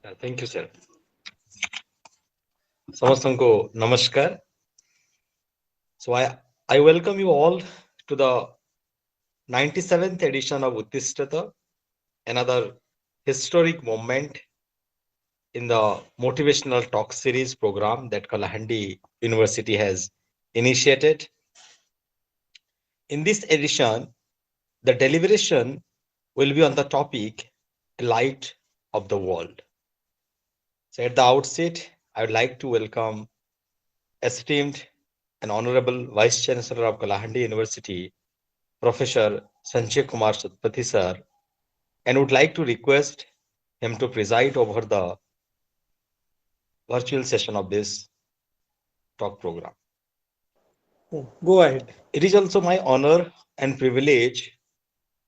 Thank you, sir. Samastanko namaskar. So I welcome you all to the 97th edition of Uttishtata, another historic moment in the motivational talk series program that Kalahandi University has initiated. In this edition, the deliberation will be on the topic light of the world. So at the outset, I would like to welcome esteemed and honorable Vice Chancellor of Kalahandi University, Professor Sanjay Kumar Satpathy sir, and would like to request him to preside over the virtual session of this talk program. Go ahead. It is also my honor and privilege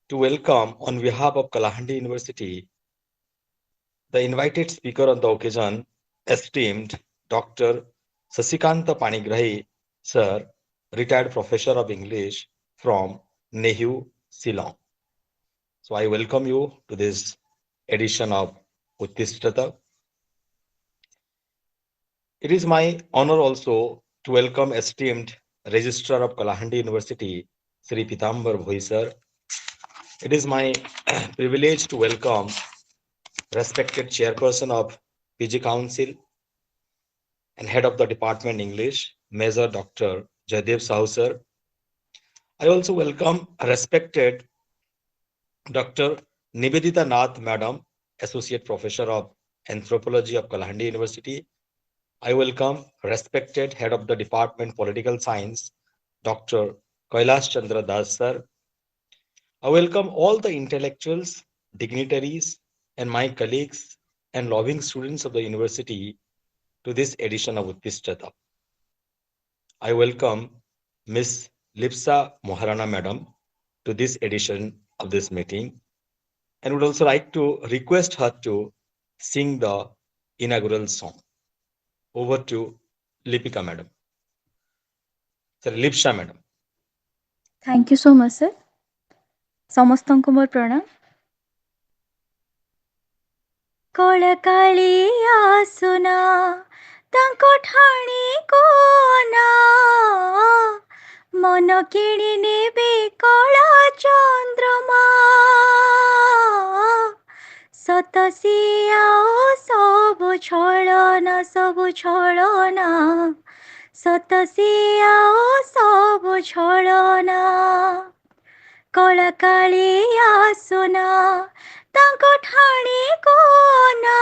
to welcome on behalf of Kalahandi University the invited speaker on the occasion, esteemed Dr. Sashikanta Panigrahi sir, retired professor of English from NEHU, Shillong. So I welcome you to this edition of Uttishtata. It is my honor also to welcome esteemed Registrar of Kalahandi University, Sri Pitambar Bhoi sir. It is my privilege to welcome respected Chairperson of PG Council and Head of the Department English, Major Dr. Jaidev Sahu sir. I also welcome respected Dr. Nivedita Nath Madam, Associate Professor of Anthropology of Kalahandi University. I welcome respected Head of the Department Political Science, Dr. Kailash Chandra Das sir. I welcome all the intellectuals, dignitaries, and my colleagues and loving students of the university to this edition of Uttishtata. I welcome Miss Lipsa Moharana Madam to this edition of this meeting and would also like to request her to sing the inaugural song. Over to Lipika Madam. Sorry, Lipsa Madam. Thank you so much, sir. ସମସ୍ତଙ୍କୁ ମୋର ପ୍ରଣାମ। କଳକାଳିଆ ସୁନା ତାଙ୍କ ଠାଣିକୁ ନା ମନ କିଣି ନେବେ କଳା ଚନ୍ଦ୍ରମା ସତ ସିଆ ସବୁ ଛଳନା ସତ ସିଆ ସବୁ ଛଳନା କଳକାଳିଆ ସୁନା ତାଙ୍କ ଠାଣିକୁ ନା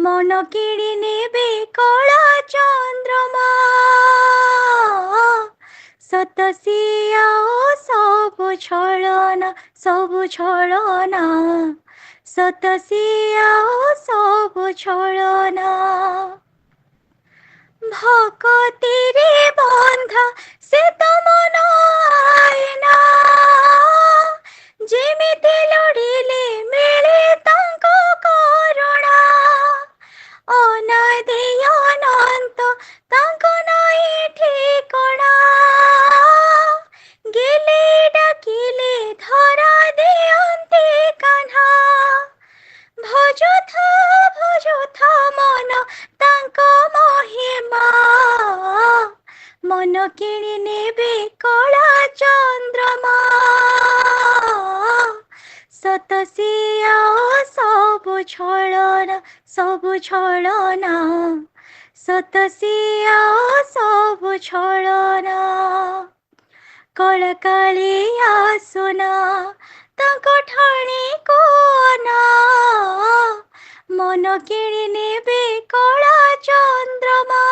ମନ କିଣି ନେବେ କଳା ଚନ୍ଦ୍ରମା ସତ ସିଆ ସବୁ ଛଳନା ସତ ସିଆ ସବୁ ଛଳନା ଭକତିରେ ବନ୍ଧା ସେ ତମନ ଆଇନା ଯେମିତି ଲୋଡ଼ିଲେ ମିଳେ ତାଙ୍କ କରୁଣା ଅନାଦି ଅନନ୍ତ ତାଙ୍କ ନାଇଁ ଠିକଣା ଗେଲେ ଡାକିଲେ ଧରା ଦିଅନ୍ତି କାହ୍ନା ଭଜୁଥା ମନ ତାଙ୍କ ମହିମା ମନ କିଣି ନେବେ କଳା ଚନ୍ଦ୍ରମା ସତ ସିଆ ସବୁ ଛଳନା ସତ ସିଆ ସବୁ ଛଳନା କଳକାଳିଆ ସୁନା ତାଙ୍କ ଠାଣିକୁ ନା ମନ କିଣି ନେବେ କଳା ଚନ୍ଦ୍ରମା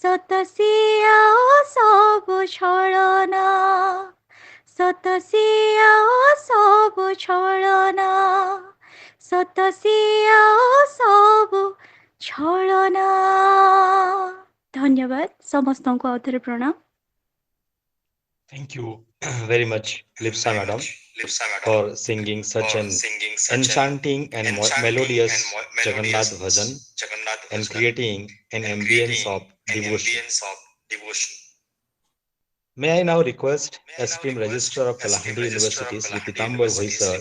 ସତ ସିଆ ସବୁ ଛଳନା ସତ ସିଆ ସବୁ ଛଳନା ସତ ସିଆ ସବୁ ଛଳନା ଧନ୍ୟବାଦ ସମସ୍ତଙ୍କୁ ଆଉ ଥରେ ପ୍ରଣାମ। Thank you very much, Lipsa Madam, for singing such an enchanting and melodious Jagannath bhajan and creating an ambience of devotion. May I now request esteemed Registrar of Kalahandi University, Sri Pitambar Bhoi sir,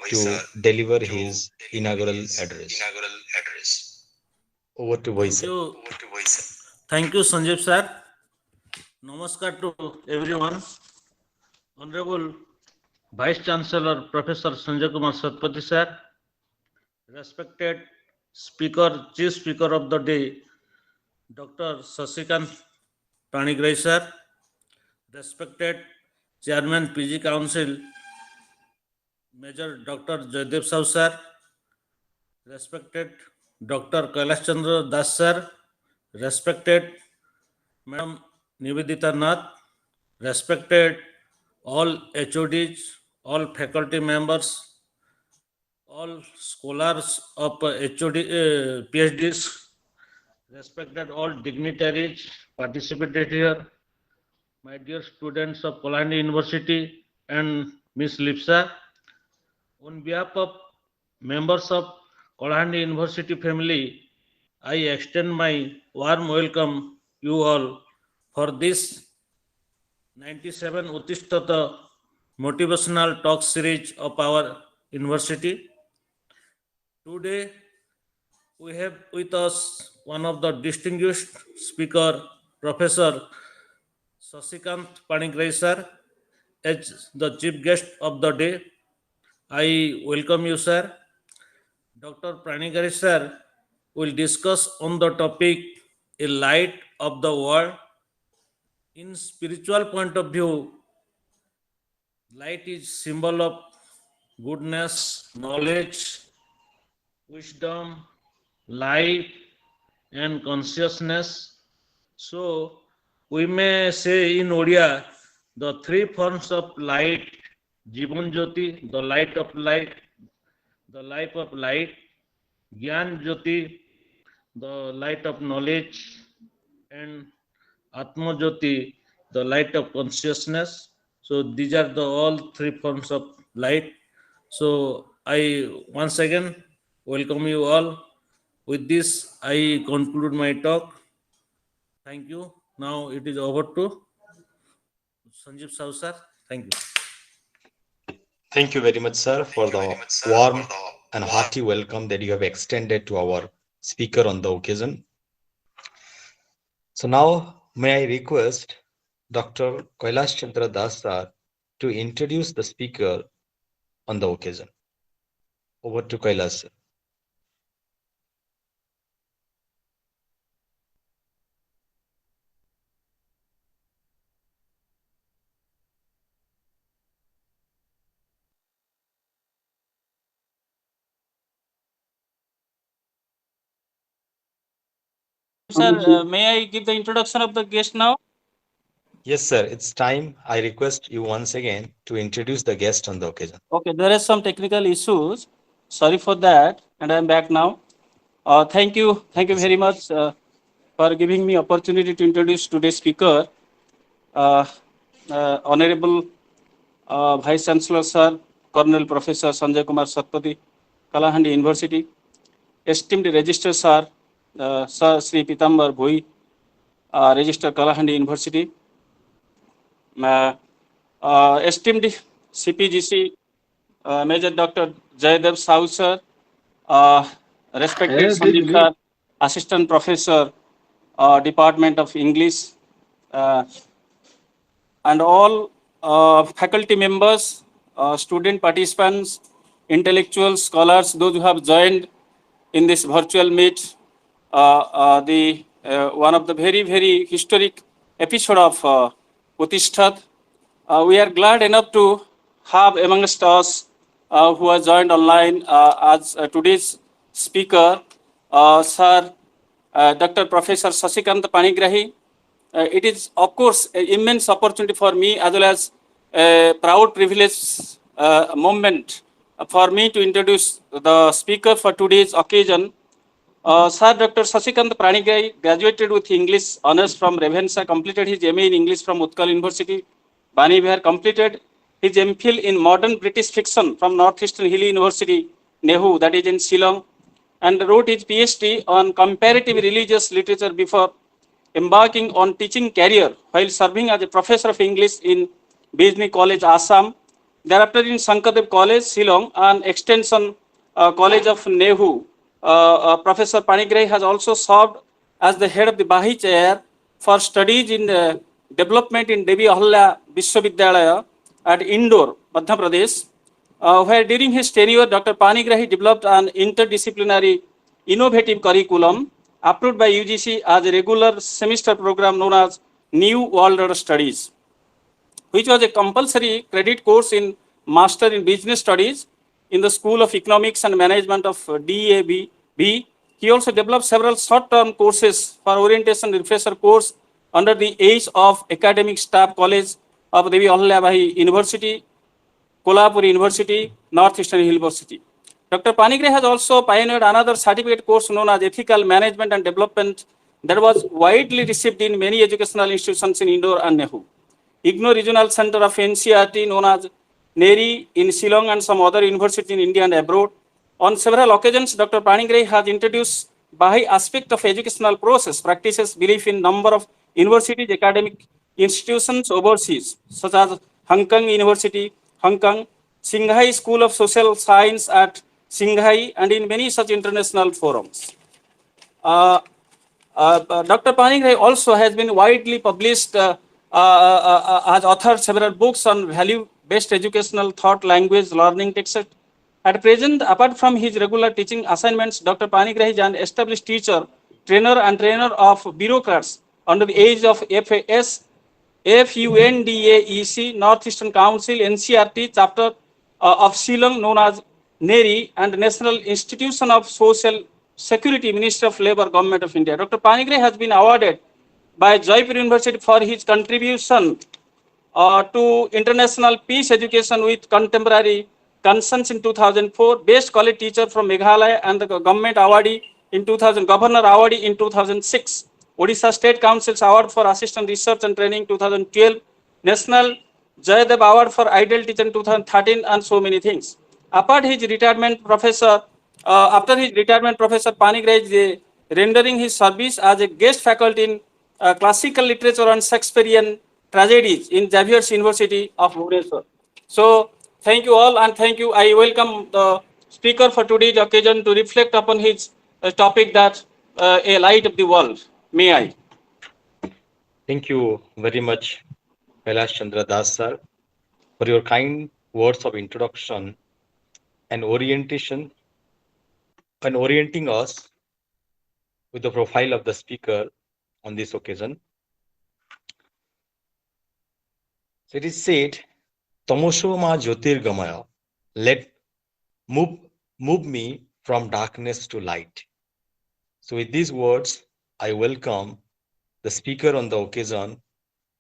to deliver his inaugural address. Over to Bhoi Thank sir. you. Thank you, Sanjeev sir. Namaskar to everyone. Honorable Vice Chancellor Professor Sanjay Kumar Satpathy sir, respected Speaker, Chief Speaker of the day, Dr. Sashikanta Panigrahi sir, respected Chairman PG Council, Major Dr. Jaydev Sahu sir, respected Dr. Kailash Chandra Das sir, respected Madam Nivedita Nath, respected all HODs, all faculty members, all scholars of HOD, PhDs, respected all dignitaries participated here, my dear students of Kalahandi University and Miss Lipsa. On behalf of members of Kalahandi University family, I extend my warm welcome you all for this 97 Uttistata motivational talk series of our university. Today, we have with us one of the distinguished speaker, Professor Sashikant Panigrahi sir, as the chief guest of the day. I welcome you, sir. Dr. Panigrahi sir will discuss on the topic a light of the world. In spiritual point of view, light is symbol of goodness, knowledge, wisdom, life, and consciousness. So we may say in Odia, the three forms of light, Jivan Jyoti, the light of light, the life of light, Gyan Jyoti, the light of knowledge, and Atma Jyoti, the light of consciousness. So these are the all three forms of light. So I once again welcome you all. With this, I conclude my talk. Thank you. Now it is over to Sanjeev Sahu sir. Thank you. Thank you very much, sir, for the warm and hearty welcome that you have extended to our speaker on the occasion. So now, may I request Dr. Kailash Chandra Das sir to introduce the speaker on the occasion. Over to Kailash sir. Sir, may I give the introduction of the guest now? Yes, sir, it's time. I request you once again to introduce the guest on the occasion. Okay, there is some technical issues. Sorry for that, and I'm back now. Thank you Yes, sir. very much for giving me opportunity to introduce today's speaker, uh, Honorable Vice Chancellor Sir, Colonel Professor Sanjay Kumar Satpathy, Kalahandi University, esteemed Registrar Sir, Sir Sri Pitambar Bhoi, Registrar Kalahandi University, esteemed CPGC Major Dr. Jaydev Sahu sir, uh, respected Sandeep sir, Assistant Professor, Department of English, uh, and all faculty members, student participants, intellectuals, scholars, those who have joined in this virtual meet, the one of the very historic episode of Utishtat. We are glad enough to have amongst us who are joined online as today's speaker, Sir Dr. Professor Sashikanta Panigrahi. It is, of course, an immense opportunity for me as well as a proud privilege moment for me to introduce the speaker for today's occasion. Sir Dr. Sashikant Panigrahi graduated with English honors from Ravensa, completed his MA in English from Utkal University, Bani Bihar, completed his MPhil in modern British fiction from Northeastern Hilly University, NEHU, that is in Shillong, and wrote his PhD on comparative religious literature before embarking on teaching career while serving as a professor of English in Bijni College, Assam. Thereafter in Sankadev College, Shillong, and Extension College of NEHU. Professor Panigrahi has also served as the head of the Bahi chair for studies in development in Devi Ahalla Vishwavidyalaya at Indore, Madhya Pradesh, where during his tenure, Dr. Panigrahi developed an interdisciplinary innovative curriculum approved by UGC as a regular semester program known as New World Order Studies, which was a compulsory credit course in Master in Business Studies in the School of Economics and Management of DAB. He also developed several short-term courses for orientation refresher course under the age of Academic Staff College of Devi Ahilyabai University, Kolhapur University, Northeastern University. Dr. Panigrahi has also pioneered another certificate course known as Ethical Management and Development that was widely received in many educational institutions in Indore and NEHU. IGNOU Regional Center of NCRT known as NERI in Shillong and some other universities in India and abroad. On several occasions, Dr. Panigrahi has introduced Bahi aspect of educational process, practices belief in number of universities, academic institutions overseas, such as Hong Kong University, Hong Kong, Shanghai School of Social Science at Shanghai, and in many such international forums. Dr. Panigrahi also has been widely published has authored several books on value-based educational thought, language, learning, etc. At present, apart from his regular teaching assignments, Dr. Panigrahi is an established teacher, trainer of bureaucrats under the age of FAS, FUNDAEC, Northeastern Council, NCRT, chapter of Shillong known as NERI, and National Institution of Social Security, Ministry of Labour, Government of India. Dr. Panigrahi has been awarded by Jaipur University for his contribution to international peace education with contemporary concerns in 2004, Best College Teacher from Meghalaya, and the Government Awardee in 2000, Governor Awardee in 2006, Odisha State Council's Award for Assistant Research and Training 2012, National Jayadev Award for Ideal Teacher in 2013, and so many things. After his retirement, Professor Panigrahi is rendering his service as a guest faculty in classical literature and Shakespearean tragedies in Xavier's University of Bhubaneswar. So, thank you all, and thank you. I welcome the speaker for today's occasion to reflect upon his topic, that a light of the world. May I? Thank you very much, Kailash Chandra Das sir, for your kind words of introduction and orientation and orienting us with the profile of the speaker on this occasion. So it is said, Tamosho ma Jyotirgamaya, let move me from darkness to light. So with these words, I welcome the speaker on the occasion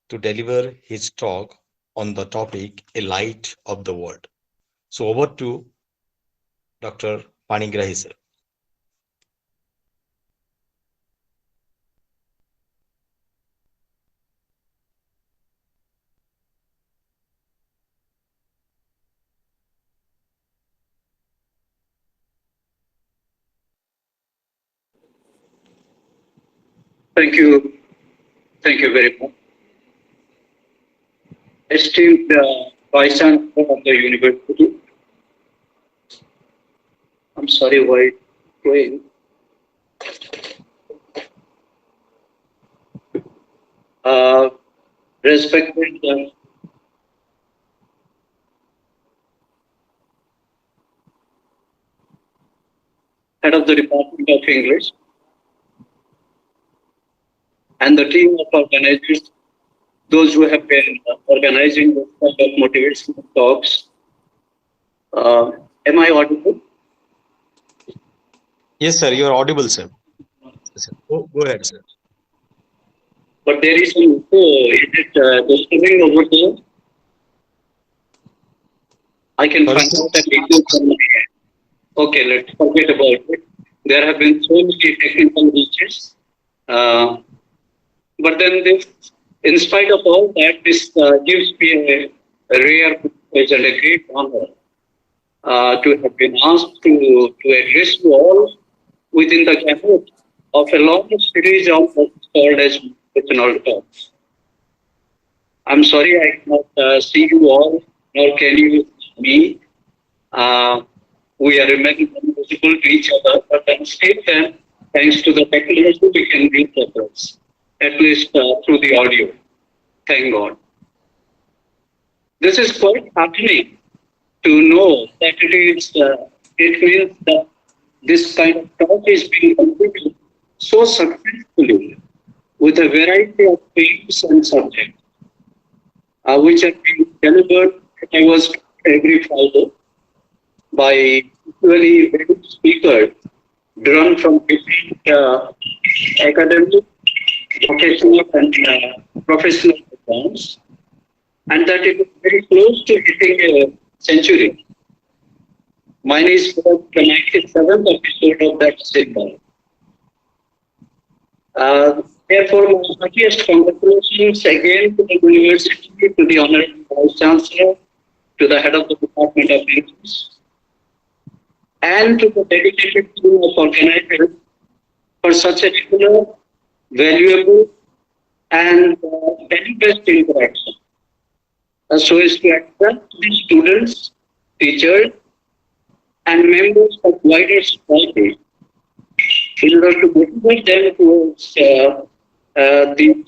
to deliver his talk on the topic, A Light of the World. So over to Dr. Panigrahi sir. Thank you. Thank you very much. Esteemed Vice Chancellor of the University. I'm sorry, why going? Respected Head of the Department of English and the team of organizers, those who have been organizing this kind of motivational talks. Am I audible? Yes, sir, you are audible, sir. Yes, sir. Go ahead, sir. But there is some echo. Is it disturbing over there? I can Sorry, find sir? out that echo from my end. Okay, let's forget about it. There have been so many technical glitches. But then this, in spite of all that, this gives me a rare privilege and a great honor to have been asked to address you all within the gamut of a long series of what's called as motivational talks. I'm sorry I cannot see you all, nor can you see me. Uh, we are remaining invisible to each other, but instead, thanks to the technology, we can reach others, at least through the audio. Thank God. This is quite heartening to know that it means that this kind of talk is being completed so successfully with a variety of themes and subjects, which are being delivered every Friday by equally varied speakers drawn from different academic, professional, and professional backgrounds, and that it is very close to hitting a century. Mine is for the 97th episode of that signal. Therefore, my heartiest congratulations again to the university, to the Honorable Vice Chancellor, to the head of the Department of English, and to the dedicated team of organizers for such a regular, valuable, and very best interaction, so as to attract the students, teachers, and members of wider society in order to motivate them towards the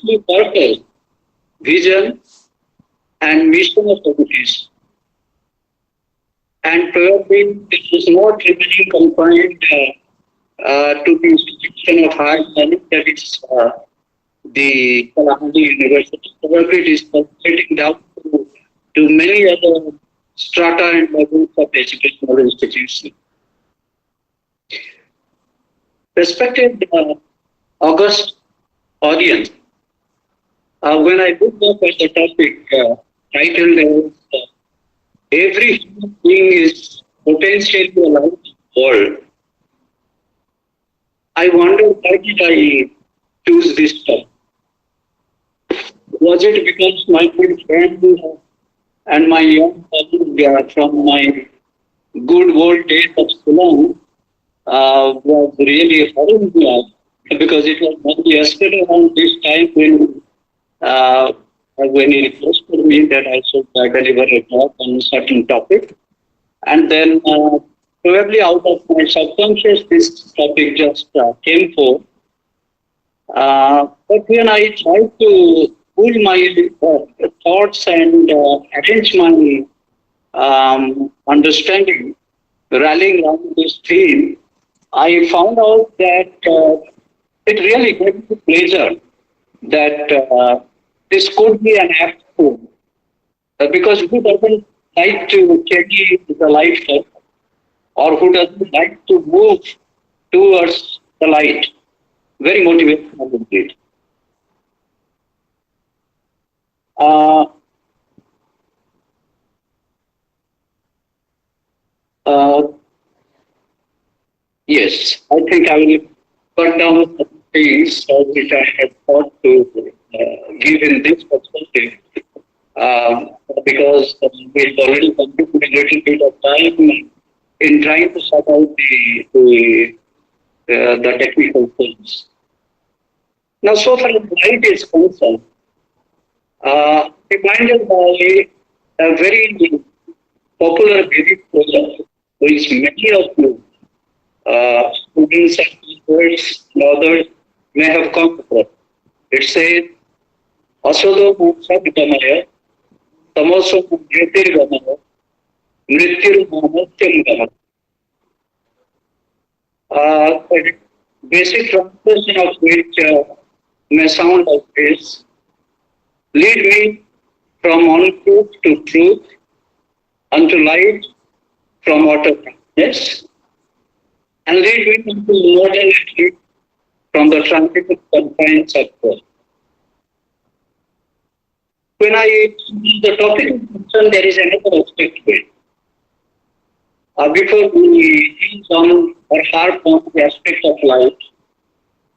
key purpose, vision, and mission of education. And probably this is not remaining confined to the institution of higher learning, that is the Kalahandi University. Probably it is penetrating down to many other strata and levels of educational institutions. Respected August audience, when I looked up at the topic titled as Every Human Being is Potentially Alive in the World, I wondered why did I choose this topic? Was it because my good friend and my young colleague from my good old days of Shillong was really hurrying me up, because it was only yesterday around this time when he requested me that I should deliver a talk on a certain topic. And then probably out of my subconscious, this topic just came forth. But when I tried to pull my thoughts and arrange my understanding, rallying around this theme, I found out that it really gave me pleasure that this could be an apt tool. Because who doesn't like to carry the light, or who doesn't like to move towards the light? Very motivational indeed. Yes, I think I will cut down the things which I had thought to give in this perspective, because we've already completed a little bit of time in trying to sort out the technical things. Now, so far as light is concerned, reminded by a very popular Vedic proverb, which many of you students and teachers and others may have come across. It says, Asodo Muksagamaya, Tamoso Jyotirgamaya, Mrityur Mahatyam Gamaya. Basic translation of which may sound like this: lead me from untruth to truth, unto light from outer darkness, and lead me into modernity from the transitive confines of God. When the topic is concerned, there is another aspect to it. Before we hinge on or harp on the aspect of light,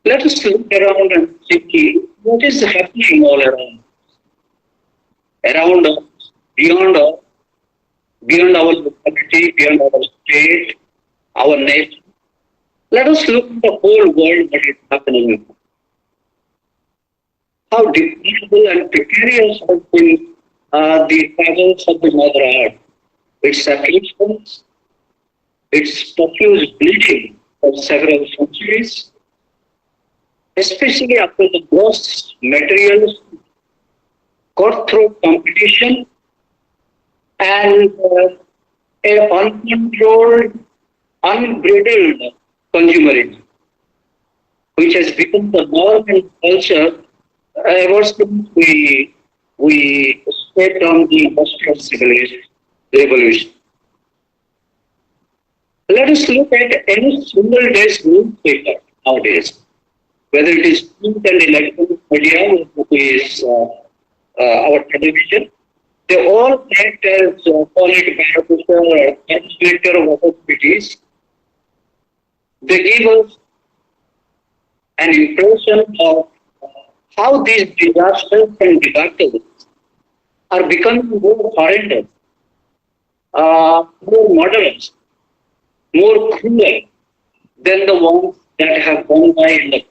let us look around and see what is happening all around. Around us, beyond us, beyond our locality, beyond our state, our nation. Let us look at the whole world that is happening. how dependable and precarious have been the travels of the Mother Earth, its afflictions, its profuse bleeding of several centuries, especially after the gross materials, cutthroat competition, and a uncontrolled, unbridled consumerism, which has become the norm and culture ever since we stepped on the industrial civilization revolution. Let us look at any single day's newspaper nowadays, whether it is print and electronic media, which is our television. They all act as solid beneficial or administrator of opportunities. They give us an impression of how these disasters and debacles are becoming more horrendous, more murderous, more cruel than the ones that have gone by in the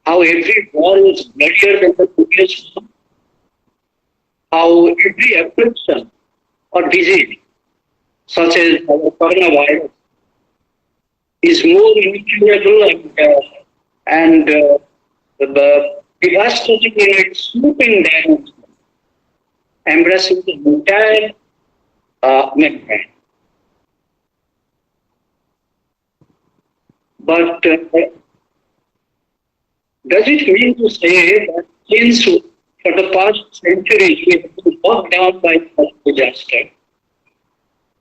how every war is bloodier than the previous one, how every affliction or disease, such as our coronavirus, is more incurable and the devastating in its sweeping dimension, embracing the entire mankind. But does it mean to say that since for the past centuries we have been bogged down by such disaster,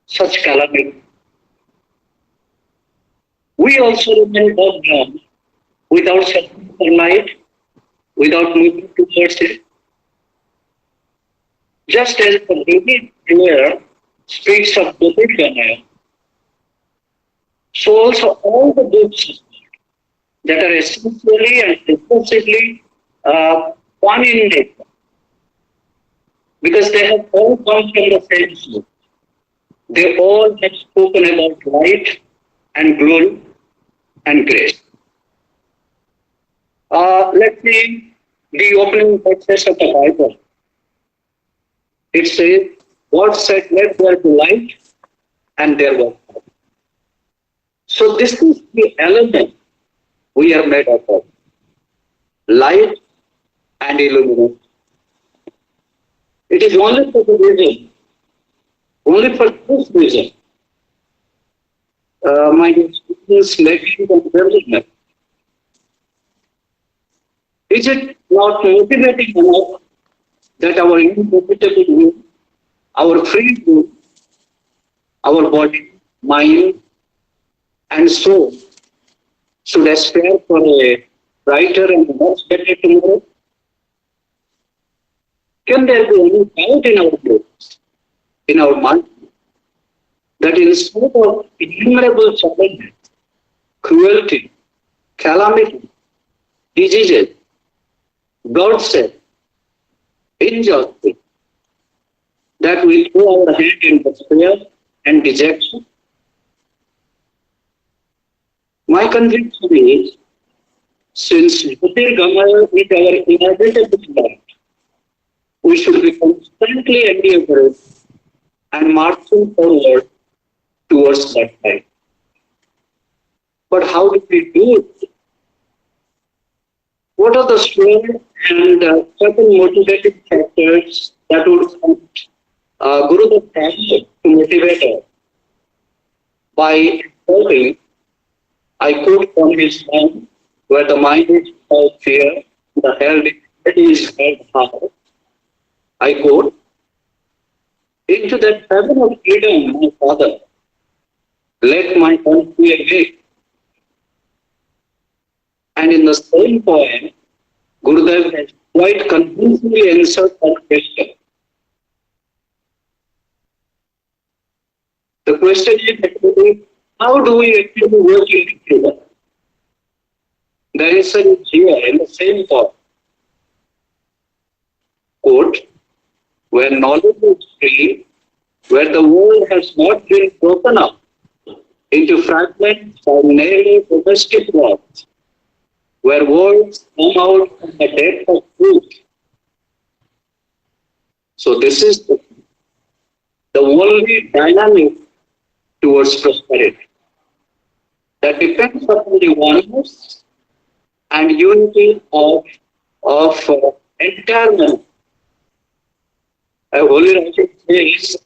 such calamity, we also remain bogged down without searching for light, without moving towards it? Just as the David prayer speaks of Bhawanipatna, so also all the books that are essentially and implicitly one in nature, because they have all come from the same source. They all have spoken about light and glory and grace. Let's see the opening verses of the Bible. It says, God said, let there be light, and there was light. So this is the element we are made up of. Light and illumination. It is only for the reason, only for this reason, my students, ladies and gentlemen, is it not motivating enough that our inevitable will, our free will, our body, mind, and soul should aspire for a brighter and much better tomorrow? Can there be any doubt in our minds, in our mind, that instead of innumerable challenges, cruelty, calamity, diseases, bloodshed, injustice, that we throw our head in despair and dejection? My conviction is, since Jyotirgamaya is our inevitable light, we should be constantly endeavoring and marching forward towards that light. But how do we do it? What are the strong and certain motivating factors that would prompt Guru Datta to motivate us? By quoting, I quote from his song, where the mind is without fear, the head is held high. I quote, into that heaven of freedom, my father, let my country awake. And in the same poem, Gurudev has quite convincingly answered that question. The question is actually, how do we actually work in together? The answer is here in the same poem. Quote, where knowledge is free, where the world has not been broken up into fragments by narrow domestic wars, where words come out from the depth of truth. So this is the only dynamic towards prosperity that depends upon the oneness and unity of entire man. A holy writing says,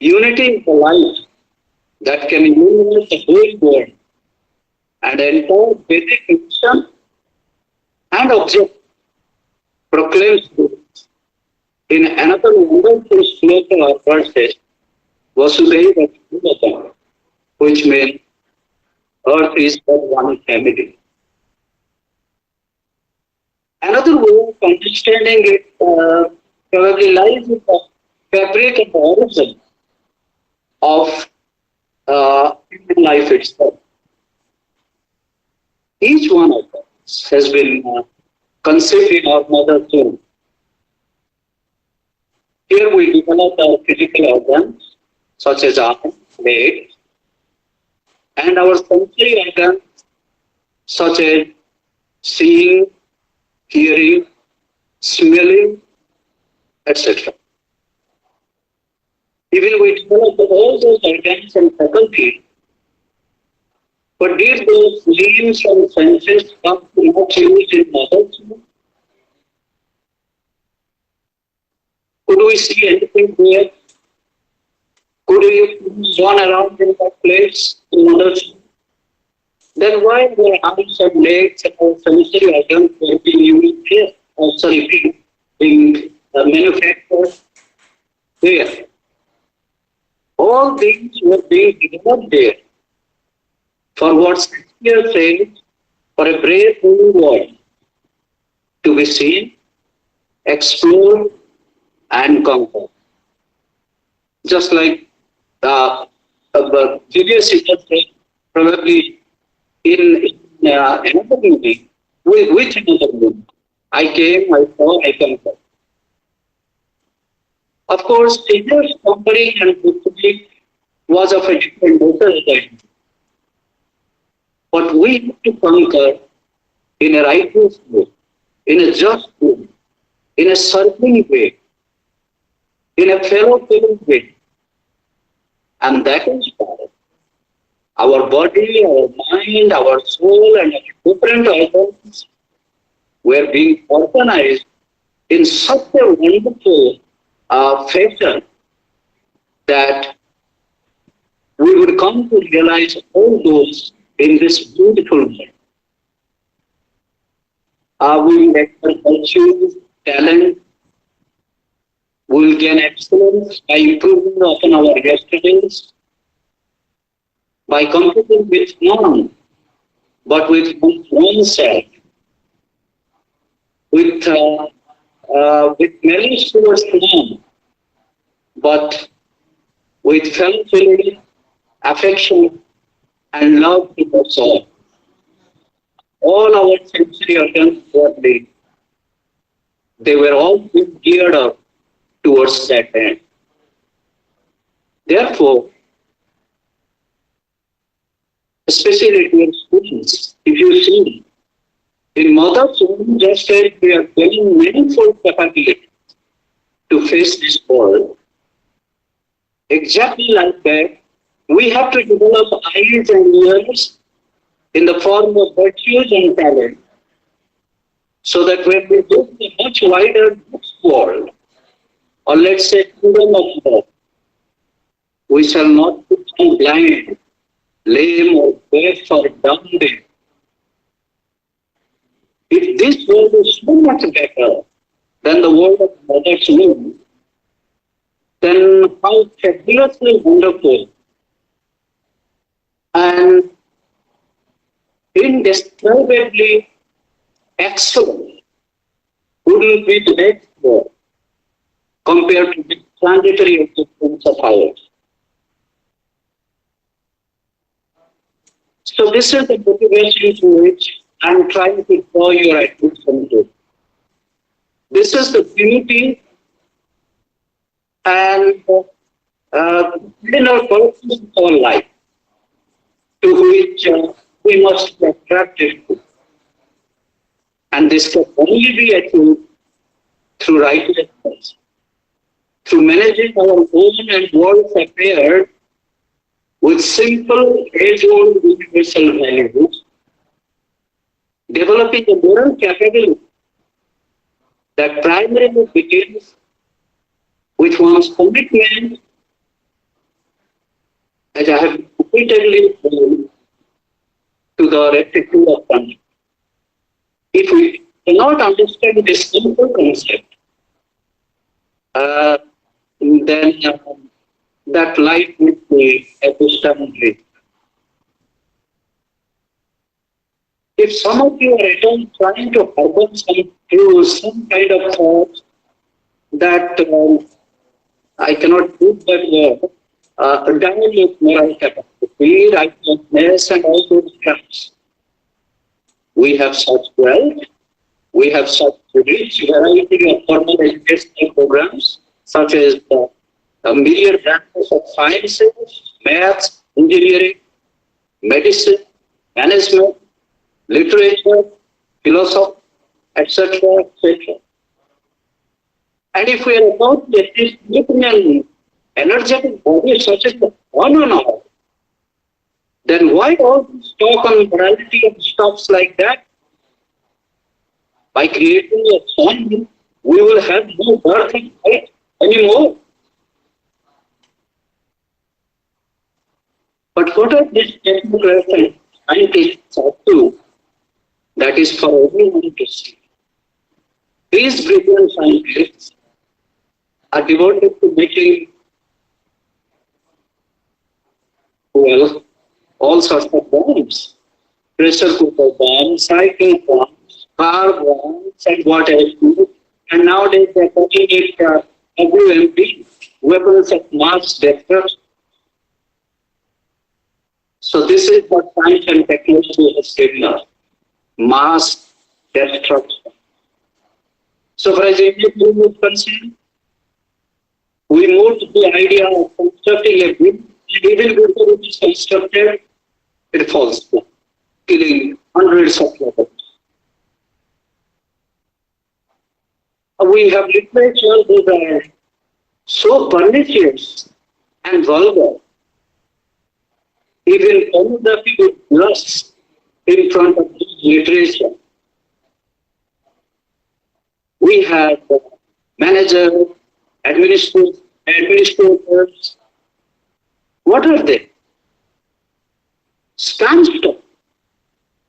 unity is the light that can illuminate the whole world and entire Vedic tradition and object proclaims this. In another wonderful sloka or verses, Vasudhaiva Kutumbakam, which means earth is but one family. Another way of understanding it probably lies in the fabric and the origin of human life itself. Each one of us has been conceived in our mother's womb. Here we develop our physical organs, such as arms, legs, and our sensory organs, such as seeing, hearing, smelling, etc. Even we develop all those organs and faculties, but did those limbs and senses come to not use in mother's womb? Could we see anything there? Could we run around in that place in mother's womb? Then why were arms and legs and our sensory organs were being used here? Being manufactured there? All these were being developed there. For what Shakespeare says, for a brave new world to be seen, explored, and conquered. Just like the previous said, probably in another movie, with another movie, I came, I saw, I conquered. Of course, Caesar's conquering and victory was of a different nature. But we have to conquer in a righteous way, in a just way, in a serving way, in a fellow-feeling way. And that is power. Our body, our mind, our soul, and our different organs were being organized in such a wonderful fashion that we would come to realize all those in this beautiful world. We will acquire virtues, talent, we will gain excellence by improving upon our yesterdays, by competing with none, but with oneself, with malice towards none, but with fellow feeling, affection, and love towards all. All our sensory organs were big. They were all geared up towards that end. Therefore, especially towards students, if you see, in mother's womb, just as we are getting manifold capability to face this world, exactly like that, we have to develop eyes and ears in the form of virtues and talent, so that when we look at a much wider world, or let's say kingdom of God, we shall not become blind, lame, or deaf, or dumb. If this world is so much better than the world of mother's womb, then how fabulously wonderful and indescribably excellent would be the next world compared to the planetary existence of ours. So this is the motivation to which I'm trying to draw your attention to. This is the beauty and inner purpose of our life, to which we must be attracted to. And this can only be achieved through righteousness, through managing our own and world's affairs with simple, age-old universal values, developing a moral capability that primarily begins with one's commitment, as I have repeatedly told, to the rectitude of conduct. If we cannot understand this simple concept, then that life would be a distant dream. If some of you are at all trying to harbor some kind of thought that I cannot put that down with moral capacity, righteousness, and all those traps. We have such wealth, we have such rich variety of formal educational programs, such as a myriad branches of sciences, maths, engineering, medicine, management, literature, philosophy, etc., etc. And if we are about this significant energetic body such as the one and all, then why all this talk on morality and stuffs like that? By creating a fund, we will have no birth and right anymore. But what are these technocrats and scientists up to? That is for everyone to see. These brilliant scientists are devoted to making, well, all sorts of bombs. Pressure cooker bombs, cycle bombs, car bombs, and what else. And nowadays they are calling it WMD, weapons of mass destruction. So this is what science and technology has given us. Mass destruction. So far as India is concerned, we moved to the idea of constructing a grid, and even before it is constructed, it falls down, killing hundreds of people. We have literature that are so pernicious and vulgar, even pornography would blush in front of this literature. We have managers, administrators. What are they? Standstill,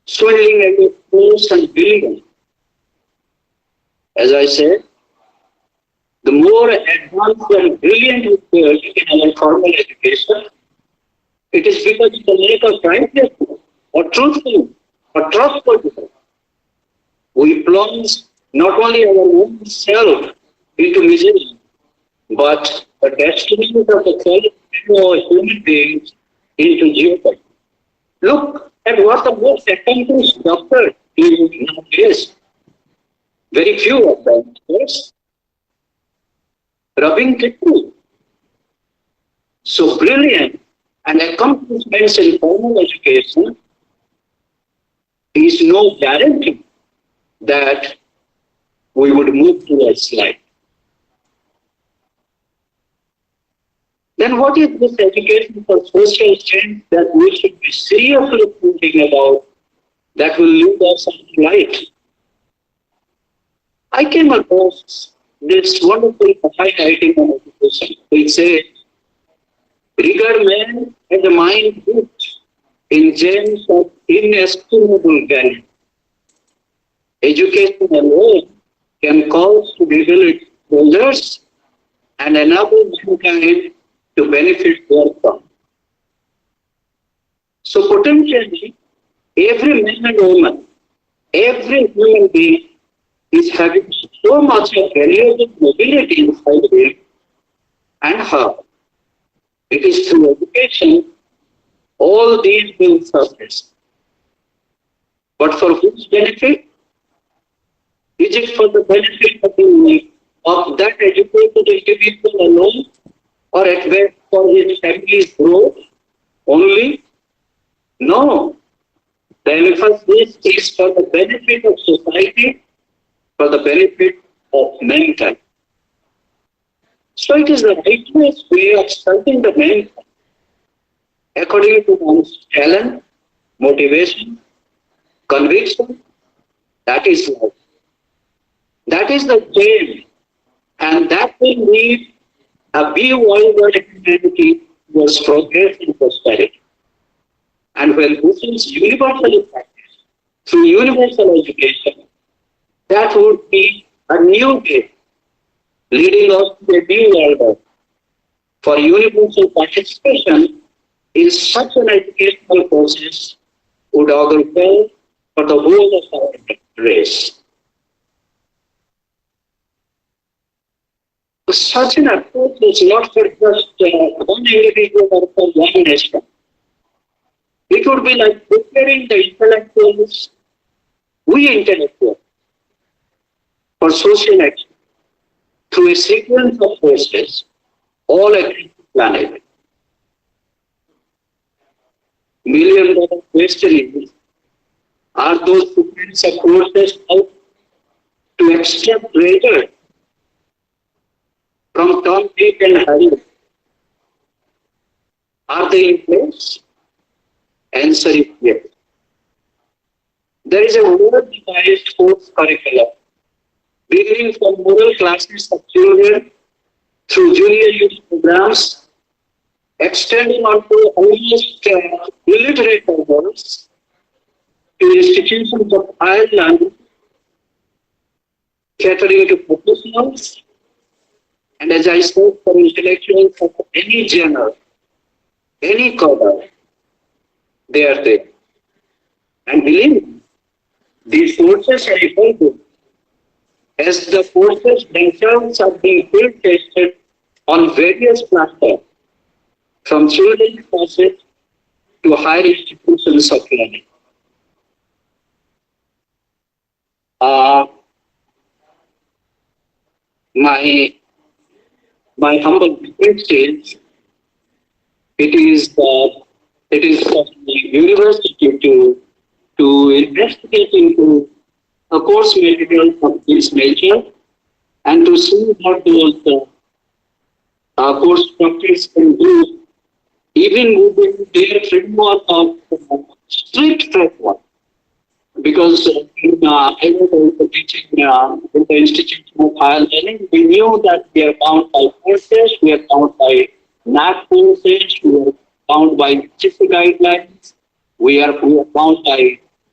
swelling at the close and billion. As I said, the more advanced and brilliant we are in our formal education, it is because of the lack of righteousness or truthfulness or trustworthiness. We plunge not only our own self into misery, but the destinies of the fellow human beings into jeopardy. Look at what the most accomplished doctor is nowadays. Very few of them, yes. Rubbing kidney. So brilliant and accomplishments in formal education is no guarantee that we would move towards life. Then what is this education for social change that we should be seriously thinking about that will lead us to light? I came across this wonderful writing on education which says, regard man as a mind rich in gems of inestimable value. Education alone can cause to reveal its treasures and enable mankind to benefit therefrom. So potentially, every man and woman, every human being is having so much of valuable mobility inside him and her. It is through education all these will surface. But for whose benefit? Is it for the benefit of that educated individual alone, or at best for his family's growth only? No. The emphasis is for the benefit of society, for the benefit of mankind. So it is the righteous way of serving the mankind according to one's talent, motivation, conviction. That is love. That is the aim, and that will lead a view worldwide humanity towards progress and prosperity. And when this is universally practiced through universal education, that would be a new way leading us to a new world. For universal participation in such an educational process would augur well for the whole of our race. Such an approach is not for just one individual or for one nation. It would be like preparing the intellectuals, we intellectuals, for social action through a sequence of forces all across the planet. $1 million question is, are those sequence of forces out to extract treasure from Tom, Dick and Harry? Are they in place? Answer is yes. There is a well-devised course curriculum beginning from moral classes of children through junior youth programs, extending onto almost illiterate levels to institutions of higher learning, catering to professionals, and as I said, for intellectuals of any genre, any color, they are there. And believe me, these forces are evolving as the forces themselves are being field tested on various platforms, from children's classes to higher institutions of learning. My humble request is, it is for the university to investigate into a course material of this nature and to see what those course structures can do, even within their framework of strict framework. Because I was teaching in the Institute of Higher Learning, we knew that we are bound by courses, we are bound by NAC courses, we are bound by GCC guidelines, we are bound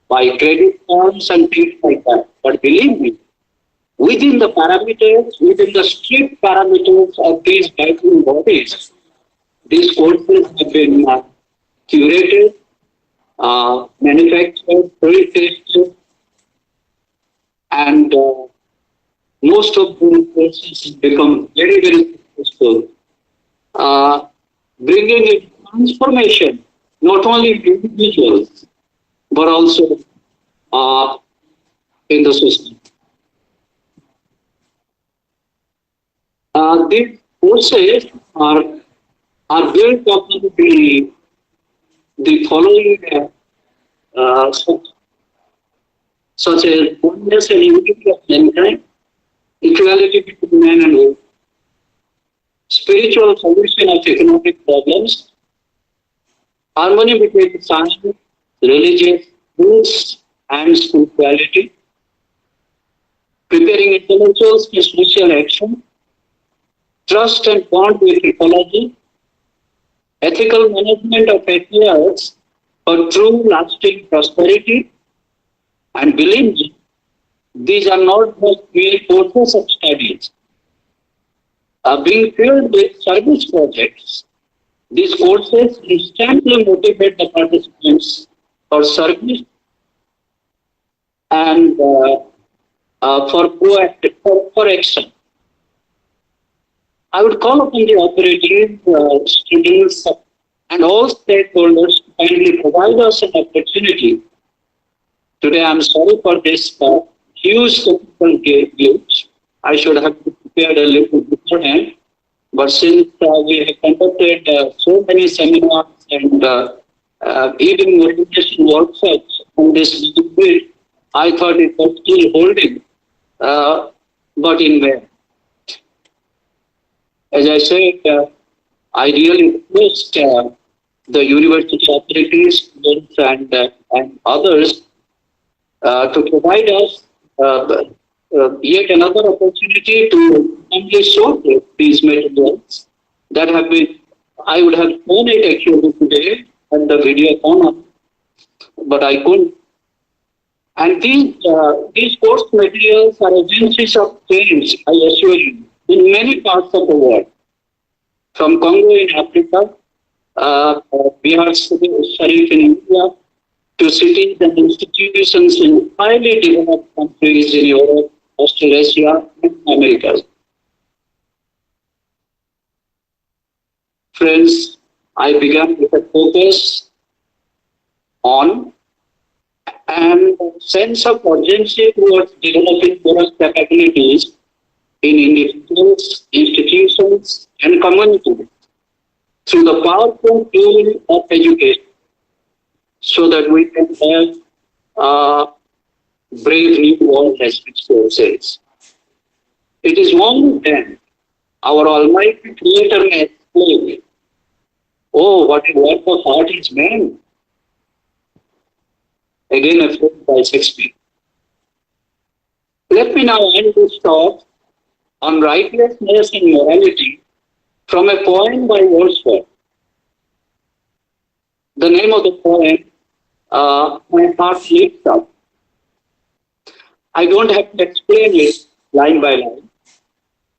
by credit forms and things like that. But believe me, within the parameters, within the strict parameters of these guiding bodies, these courses have been curated, manufactured, pre-tested, and most of these courses have become very, very successful, bringing a transformation, not only in individuals, but also in the system. These courses are built upon the following such as oneness and unity of mankind, equality between man and woman, spiritual solution of economic problems, harmony between science, religious rules, and spirituality, preparing intellectuals for social action, trust and bond with ecology, ethical management of affairs for true lasting prosperity. And believe me, these are not just mere courses of studies. Being filled with service projects, these courses instantly motivate the participants for service and for action. I would call upon the authorities, students, and all stakeholders to kindly provide us an opportunity. Today, I'm sorry for this huge technical glitch. I should have prepared a little beforehand. But since we have conducted so many seminars and even motivation workshops on this bid. I thought it was still holding, but in vain. As I said, I really request the university authorities and others to provide us yet another opportunity to humbly showcase these materials that have been. I would have shown it actually today at the video corner, but I couldn't. And these course materials are agencies of change, I assure you, in many parts of the world. From Congo in Africa, Bihar Sharif in India, to cities and institutions in highly developed countries in Europe, Australasia, and America. Friends, I began with a focus on and sense of urgency towards developing moral capabilities in individuals, institutions, and communities through the powerful tool of education, so that we can have a brave new world, as Scripture says. It is only then our Almighty Creator may explain, oh, what a work of art is man. Again, a phrase by Shakespeare. Let me now end this talk on righteousness and morality from a poem by Wordsworth. The name of the poem, My Heart Lifts Up. I don't have to explain it line by line.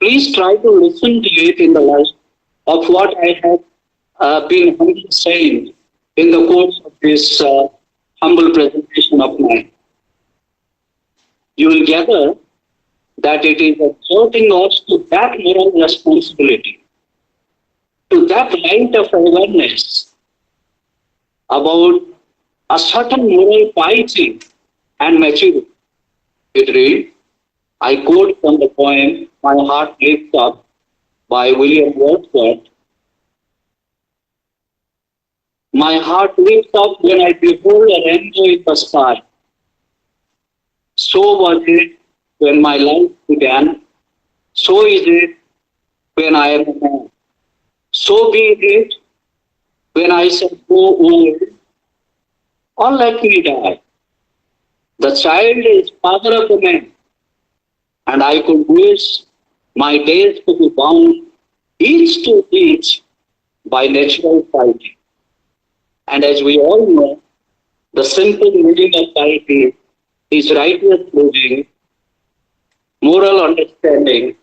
Please try to listen to it in the light of what I have been humbly saying in the course of this humble presentation of mine. You will gather that it is exhorting us to that moral responsibility, to that light of awareness about a certain moral piety and maturity. It reads, I quote from the poem My Heart Lifts Up by William Wordsworth. My heart lifts up when I behold a rainbow in the sky. So was it when my life began. So is it when I am a man. So be it when I shall grow old, or let me die. The child is father of the man, and I could wish my days to be bound each to each by natural piety. And as we all know, the simple meaning of piety is righteous living, moral understanding,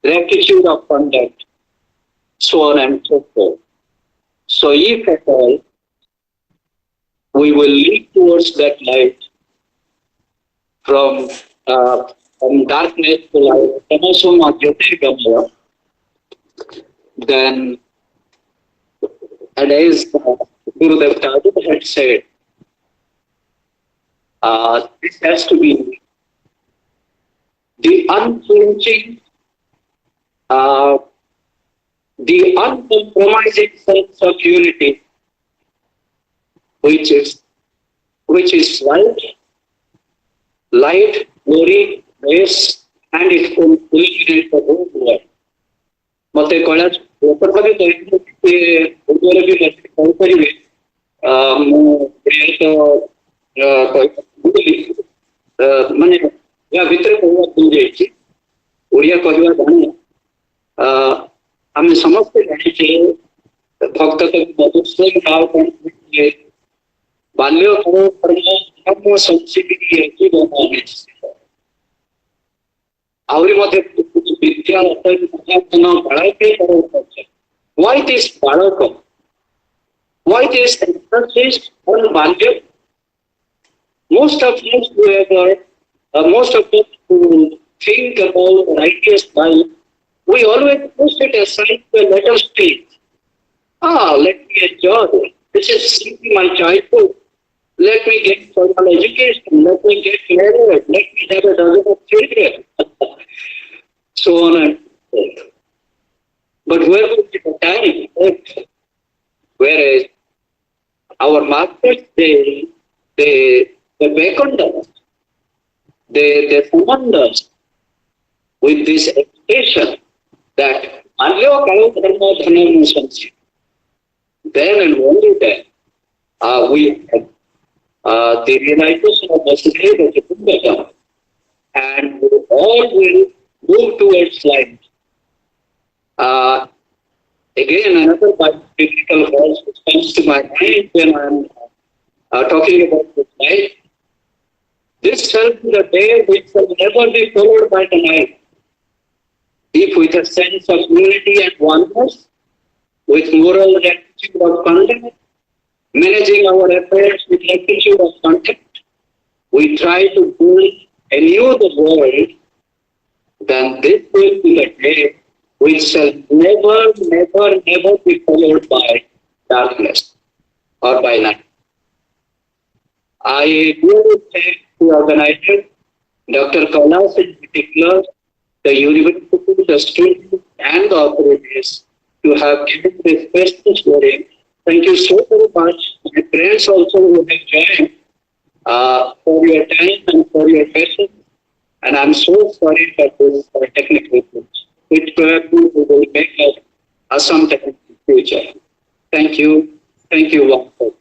rectitude of conduct, so on and so forth. So if at all we will lead towards that light from darkness to light, then, and as Gurudev Thakur had said, this has to be the unflinching, the uncompromising sense of unity, which is light, glory, grace, and it will illuminate the whole world. Mate Kailash, ଲୋକମାନେ କହିଥିଲେ ଯେ ପୂର୍ବରେ ବି କହିପାରିବେ ମୁଁ ମାନେ ୟା ଭିତରେ କହିବାକୁ ଭୁଲିଯାଇଛି ଓଡ଼ିଆ କହିବା ଜାଣେ ଆମେ ସମସ୍ତେ ଜାଣିଛେ ଭକ୍ତ କବି ମଧୁସୂଦନ ରାଓ କଣ କହିଥିଲେ ବାଲ୍ୟ ଧର୍ମ ସଂସ୍କୃତି ଆହୁରି ମଧ୍ୟ ବିଦ୍ୟା why this balaka? Why this emphasis on value? Most of us who think about righteous life, we always push it aside to a later stage. Let me enjoy. This is simply my childhood. Let me get formal education. Let me get married. Let me have a dozen of children. So on and so forth. But where would the time? Whereas our masters, they they beckoned us, they summoned us with this expectation that Anyo Kalu Dharma Dhanam Sansi. Then and only then we had the realization of Vasudeva Kutumbakam, and we all will move towards light. Again, another biblical verse which comes to my mind when I'm talking about this light. This shall be the day which shall never be followed by the night. If with a sense of unity and oneness, with moral rectitude of conduct, managing our affairs with rectitude of conduct, we try to build anew the world, then this will be a day which shall never, never, never be followed by darkness or by night. I really thank the organizer, Dr. Kailas in particular, the university, the students, and the authorities to have given this best sharing. Thank you so very much. My friends also who have joined for your time and for your patience. And I'm so sorry for this technical glitch, which probably will make us some technical future. Thank you. Thank you, Wangpo.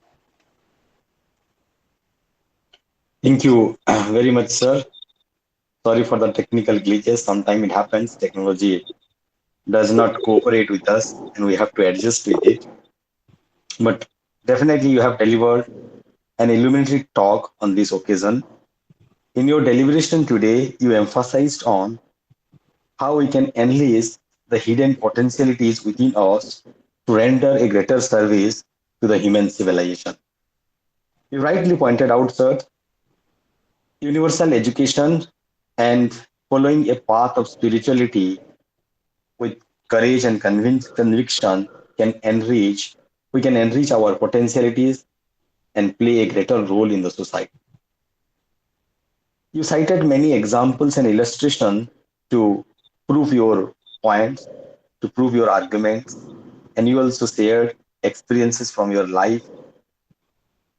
Thank you very much, sir. Sorry for the technical glitches. Sometimes it happens. Technology does not cooperate with us, and we have to adjust with it. But definitely, you have delivered an illuminatory talk on this occasion. In your deliberation today, you emphasized on how we can enlist the hidden potentialities within us to render a greater service to the human civilization. You rightly pointed out, sir, universal education and following a path of spirituality with courage and conviction can enrich, we can enrich our potentialities and play a greater role in the society. You cited many examples and illustrations to prove your points, to prove your arguments, and you also shared experiences from your life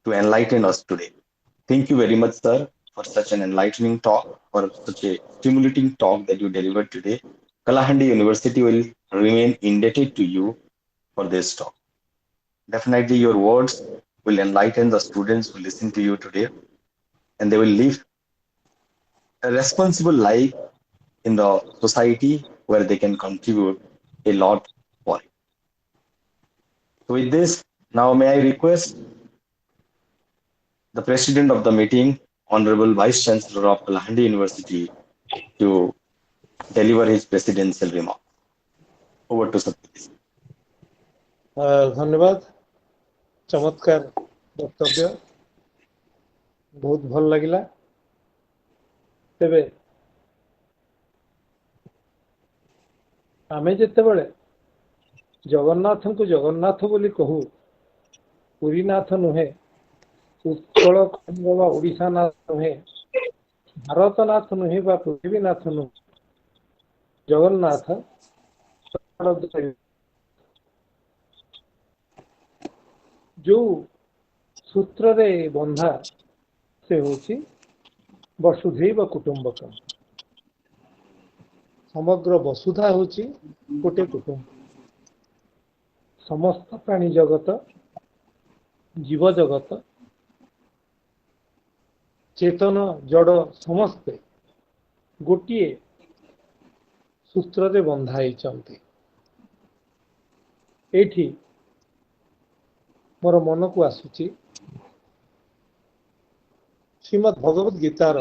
to enlighten us today. Thank you very much, sir, for such an enlightening talk, for such a stimulating talk that you delivered today. Kalahandi University will remain indebted to you for this talk. Definitely, your words will enlighten the students who listen to you today, and they will live a responsible life in the society where they can contribute a lot for it. So, with this, now may I request the president of the meeting, Honorable Vice Chancellor of Kalahandi University, to deliver his presidential remark. Over to Satyajit. ଧନ୍ୟବାଦ ଚମତ୍କାର ବକ୍ତବ୍ୟ ବହୁତ ଭଲ ଲାଗିଲା ତେବେ ଆମେ ଯେତେବେଳେ ଜଗନ୍ନାଥଙ୍କୁ ଜଗନ୍ନାଥ ବୋଲି କହୁ ପୁରୀନାଥ ନୁହେଁ ଉତ୍କଳ କଳିଙ୍ଗ ବା ଓଡ଼ିଶା ନାଥ ନୁହେଁ ଭାରତନାଥ ନୁହେଁ ବା ପୃଥିବୀନାଥ ନୁହେଁ ଜଗନ୍ନାଥ ଯୋଉ ସୂତ୍ରରେ ବନ୍ଧା ସେ ହେଉଛି ବସୁଧୈବ କୁଟୁମ୍ବକମ୍ ସମଗ୍ର ବସୁଧା ହେଉଛି ଗୋଟେ କୁଟୁମ୍ବ ସମସ୍ତ ପ୍ରାଣୀ ଜଗତ ଜୀବ ଜଗତ ଚେତନ ଜଡ଼ ସମସ୍ତେ ଗୋଟିଏ ସୂତ୍ରରେ ବନ୍ଧା ହେଇଛନ୍ତି ଏଇଠି ମୋର ମନକୁ ଆସୁଛି ଶ୍ରୀମଦ୍ ଭଗବତ ଗୀତାର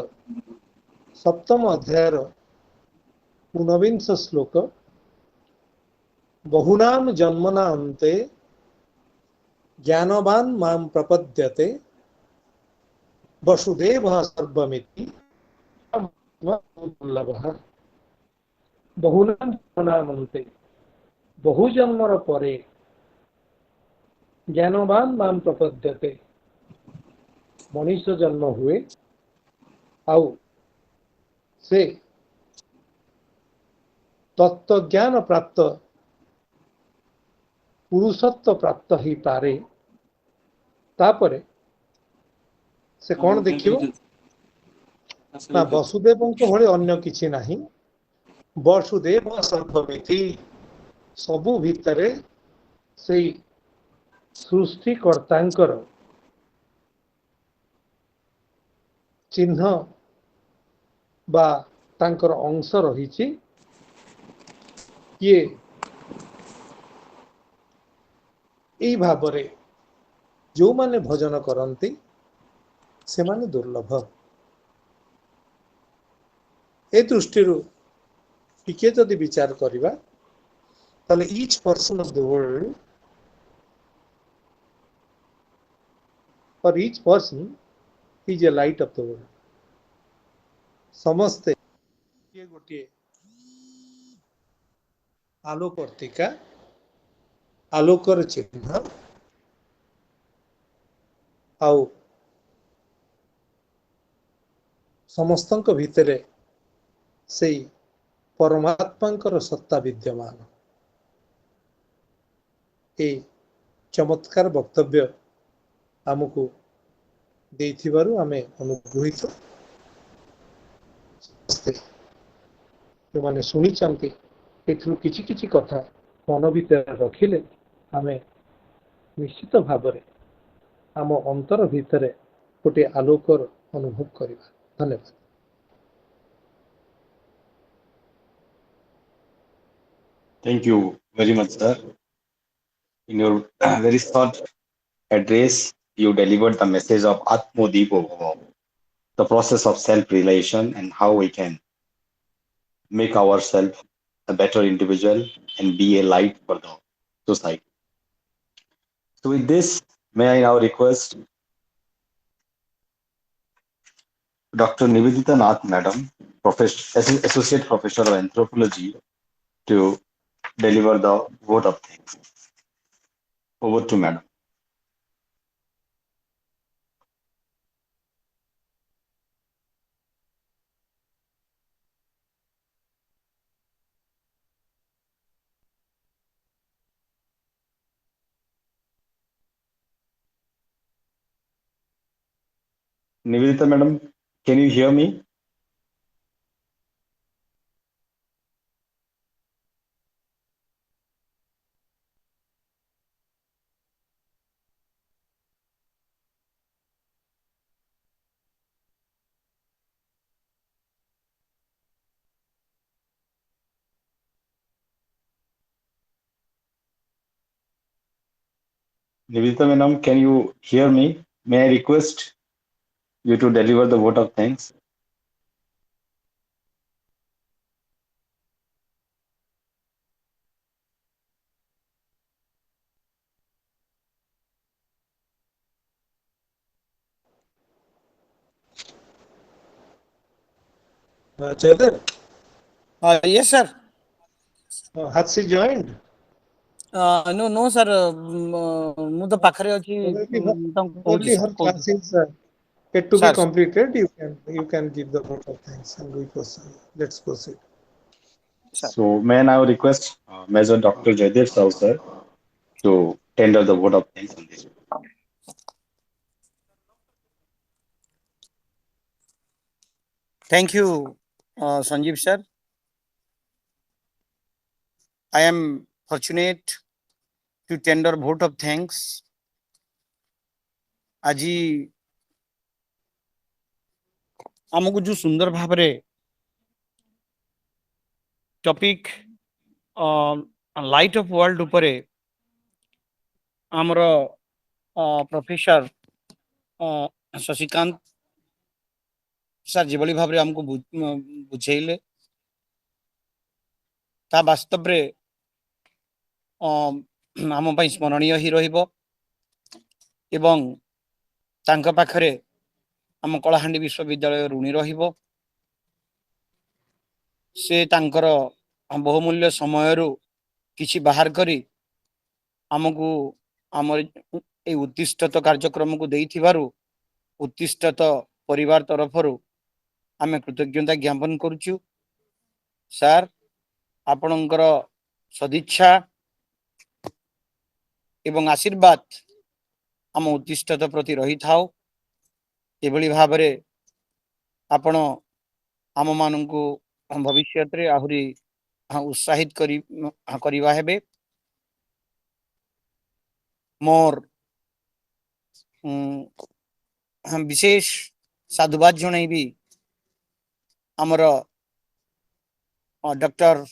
ସପ୍ତମ ଅଧ୍ୟାୟର 19 ଶ୍ଲୋକ ବହୁନାମ ଜନ୍ମନା ଅନ୍ତେ ଜ୍ଞାନବାନ ମାମ ପ୍ରପଦ୍ୟତେ ବସୁଦେବ ସର୍ବମିତି ବହୁନାମ ଜନ୍ମନା ଅନ୍ତେ ବହୁ ଜନ୍ମର ପରେ ଜ୍ଞାନବାନ ମାମ ପ୍ରପଦ୍ୟତେ ମଣିଷ ଜନ୍ମ ହୁଏ ଆଉ ସେ ତତ୍ତ୍ୱଜ୍ଞାନ ପ୍ରାପ୍ତ ପୁରୁଷତ୍ୱ ପ୍ରାପ୍ତ ହେଇପାରେ ତାପରେ से कौन देखियो ना वसुदेवଙ୍କ भଳି अन्य କିଛି ନାହିଁ वसुदेव सर्वमिति ସବୁ ଭିତରେ ସେଇ ସୃଷ୍ଟିକର୍ତ୍ତାଙ୍କର ଚିହ୍ନ ବା ତାଙ୍କର ଅଂଶ ରହିଛି କିଏ এই ଭାବରେ ଯେଉଁମାନେ ଭଜନ କରନ୍ତି ସେମାନେ ଦୁର୍ଲଭ ଏ ଦୃଷ୍ଟିରୁ ଟିକେ ଯଦି ବିଚାର କରିବା ତାହେଲେ each person of the world or each person is a light of the world ସମସ୍ତେ ଗୋଟିଏ ଆଲୋକର୍ତ୍ତିକା ଆଲୋକର ଚିହ୍ନ ଆଉ ସମସ୍ତଙ୍କ ଭିତରେ ସେଇ ପରମାତ୍ମାଙ୍କର ସତ୍ତା ବିଦ୍ୟମାନ এই ଚମତ୍କାର ବକ୍ତବ୍ୟ ଆମକୁ ଦେଇଥିବାରୁ ଆମେ ଅନୁଗ୍ରହୀତ ଯେଉଁମାନେ ଶୁଣିଛନ୍ତି ଏଥିରୁ କିଛି କିଛି କଥା ମନ ଭିତରେ ରଖିଲେ ଆମେ ନିଶ୍ଚିତ ଭାବରେ ଆମ ଅନ୍ତର ଭିତରେ ଗୋଟିଏ ଆଲୋକର ଅନୁଭବ କରିବା ଧନ୍ୟବାଦ Thank you very much, sir. In your very short address, you delivered the message of Atmodipo Bhava, the process of self-realization and how we can make ourselves a better individual and be a light for the society. So with this, may I now request Dr. Nivedita Nath, Madam, Associate Professor of Anthropology, to deliver the vote of thanks. Over to Madam. Nivedita Madam, can you hear me? Nivedita Madam, can you hear me? May I request you to deliver the vote of thanks? Jaydev, Yes, sir. has she joined? No, sir. ମୁଁ ତ ପାଖରେ ଅଛି ତାଙ୍କୁ କହୁଛି Probably sir, her କହୁଛି class is yet to be sir. completed. You can give the vote of thanks and we proceed. Let's proceed. Sir. So may I now request Major Dr. Jaidev Rao, sir, to tender the vote of thanks on this. Thank you, Sanjeev sir. I am fortunate to tender vote of thanks. ଆଜି ଆମକୁ ଯୋଉ ସୁନ୍ଦର ଭାବରେ topic light of world ଉପରେ ଆମର professor Shashikant sir ଯେଭଳି ଭାବରେ ଆମକୁ ବୁଝେଇଲେ ତା ବାସ୍ତବରେ ଆମ ପାଇଁ ସ୍ମରଣୀୟ ହିଁ ରହିବ ଏବଂ ତାଙ୍କ ପାଖରେ ଆମ କଳାହାଣ୍ଡି ବିଶ୍ୱବିଦ୍ୟାଳୟ ଋଣୀ ରହିବ ସେ ତାଙ୍କର ବହୁମୂଲ୍ୟ ସମୟରୁ କିଛି ବାହାର କରି ଆମକୁ ଆମର এই ଉତ୍ତିଷ୍ଠତ କାର୍ଯ୍ୟକ୍ରମକୁ ଦେଇଥିବାରୁ ଉତ୍ତିଷ୍ଠତ ପରିବାର ତରଫରୁ ଆମେ କୃତଜ୍ଞତା ଜ୍ଞାପନ କରୁଛୁ ସାର୍ ଆପଣଙ୍କର ସଦିଚ୍ଛା ଏବଂ ଆଶୀର୍ବାଦ ଆମ ଉତ୍ତିଷ୍ଠତ ପ୍ରତି ରହିଥାଉ एभली भाबरे आपण आम मानकु भविष्य रे आहुरी उत्साहित करिवा हेबे। मोर विशेष साधुवाद जनइबी आमर डॉक्टर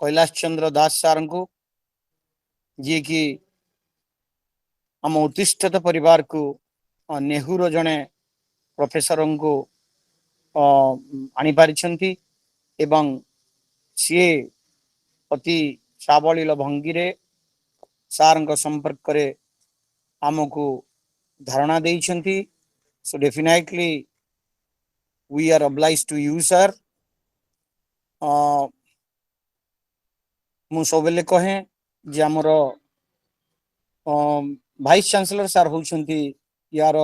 कैलाश चंद्र दास सार को, जी कि आम उत्तिष्ठित परिवार को नेहरू जड़े प्रोफेसर को आनी पारिछंती एवं सी अति सावलील भंगी सार संपर्क करे आमको धारणा देइछंती। So definitely we are obliged to you sir। मु सबले कहे जे आमर वाइस चांसलर सार होउछंती यार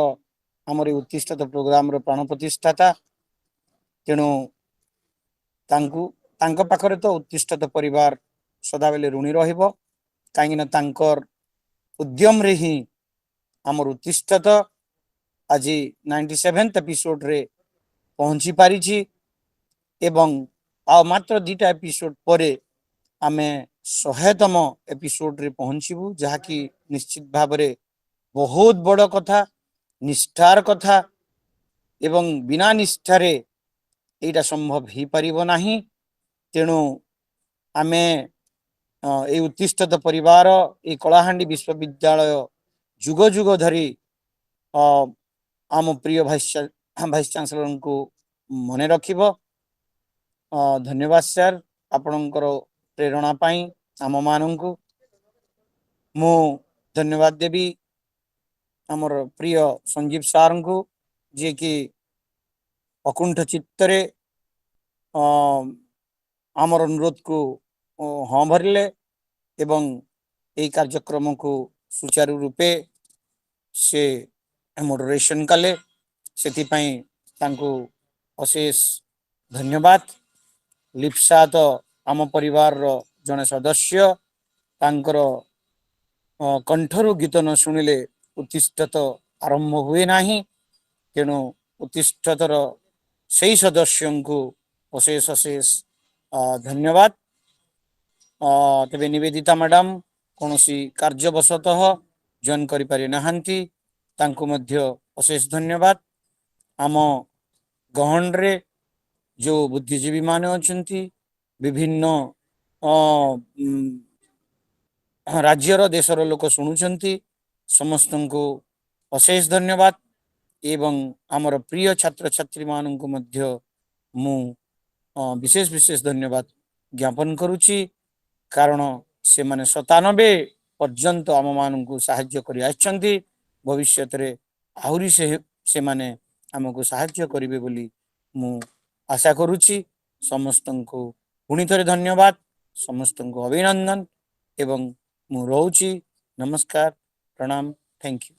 आमर उत्तिष्ठित प्रोग्राम रो प्राण प्रतिष्ठाता। तेणु तांको पाखरे तो उत्तिष्ठित परिवार सदा बेले ऋणी रहिबो, काहेकि ना तांकर उद्यम रे ही आमर उत्तिष्ठित आज 97th एपिसोड रे पहुंची पारिछि एवं आ मात्र 2टा एपिसोड परे आमे 100तम एपिसोड रे पहुंचीबू, जहाँकि निश्चित भाव रे बहुत बड़ कथा, निष्ठार कथा एवं बिना निष्ठारे एटा संभव ही परिबो नाही। तेणु आमे ए उत्तिष्ठित परिवार ए कलाहांडी विश्वविद्यालय जुग जुग धरी आम प्रिय वाइस चांसलर को मने रखिबो। धन्यवाद सर आपणकर प्रेरणा पाई आम मानू मु धन्यवाद देवी आमर प्रिय संजीव सार को, जी कि अकुंठ चित्तरे आमर अनुरोध को हाँ भरले एवं यही कार्यक्रम को सुचारू रूपे से मॉडरेशन कले, से अशेष धन्यवाद। लिप्सा तो आम परिवार जने सदस्य, तांकर कंठरू गीत न शुणिले उत्तिष्ठित आरंभ हुए नाही। तेणु उत्तिष्ठितर सही सदस्य को अशेष अशेष धन्यवाद। तेबे निवेदिता मैडम कौन सी कार्यवशतः जॉइन करि पारि नाहंती, तांको मध्य अशेष धन्यवाद। आम गहन रे जो बुद्धिजीवी माने अछंती, विभिन्न राज्यर देशर लोक शुणुचंती, समस्त को अशेष धन्यवाद। एवं आमर प्रिय छात्र छात्री मानन को मध्य मु विशेष विशेष धन्यवाद ज्ञापन करुची, कारण से माने 97 पर्यंत आम मान को साहाय्य करि आछंती। भविष्य रे आहुरी से माने हमको साहाय्य करिवे बोली मु आशा करुची। समस्त को पुणी थरे धन्यवाद, समस्त को अभिनंदन एवं मु रहूची। नमस्कार, प्रणाम, thank you.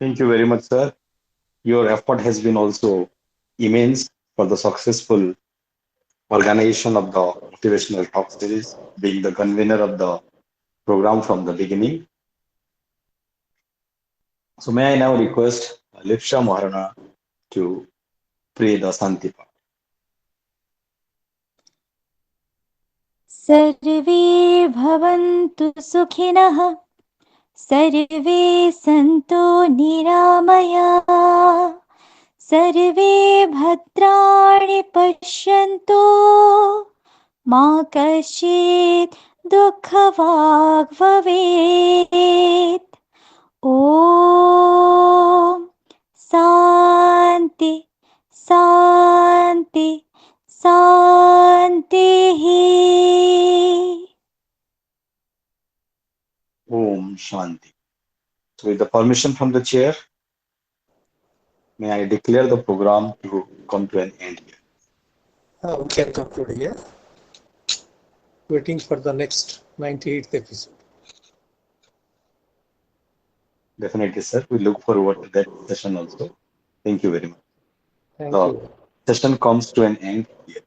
Thank you very much, sir. Your effort has been also immense for the successful organization of the motivational talk series, being the convener of the program from the beginning. So may I now request Lipsha Maharana to pray the Santi part. सर्वे भवन्तु सुखिनः, सर्वे सन्तु निरामयाः, सर्वे भद्राणि पश्यन्तु, मा कश्चित् दुःखभाग् भवेत्। ॐ शान्ति शान्ति शान्तिः। Om Shanti. So with the permission from the chair, may I declare the program to come to an end here. We can conclude here. Waiting for the next 98th episode. Definitely, sir. We look forward to that session also. Thank you very much. Thank The you. session comes to an end here.